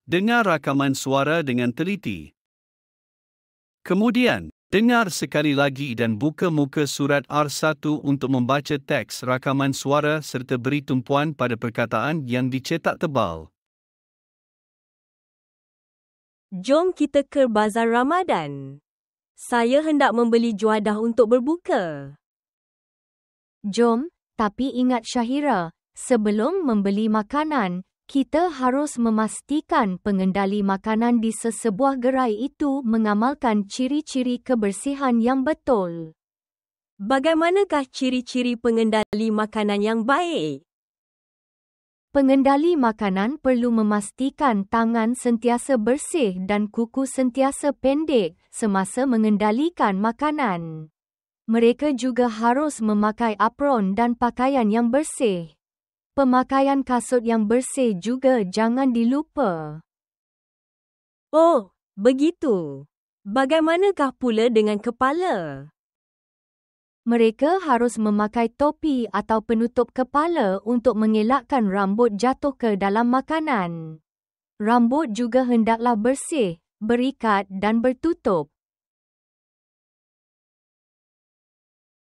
Dengar rakaman suara dengan teliti. Kemudian, dengar sekali lagi dan buka muka surat R1 untuk membaca teks rakaman suara serta beri tumpuan pada perkataan yang dicetak tebal. Jom kita ke bazar Ramadan. Saya hendak membeli juadah untuk berbuka. Jom, tapi ingat Syahira, sebelum membeli makanan, kita harus memastikan pengendali makanan di sesebuah gerai itu mengamalkan ciri-ciri kebersihan yang betul. Bagaimanakah ciri-ciri pengendali makanan yang baik? Pengendali makanan perlu memastikan tangan sentiasa bersih dan kuku sentiasa pendek semasa mengendalikan makanan. Mereka juga harus memakai apron dan pakaian yang bersih. Pemakaian kasut yang bersih juga jangan dilupa. Oh, begitu. Bagaimanakah pula dengan kepala? Mereka harus memakai topi atau penutup kepala untuk mengelakkan rambut jatuh ke dalam makanan. Rambut juga hendaklah bersih, berikat dan bertutup.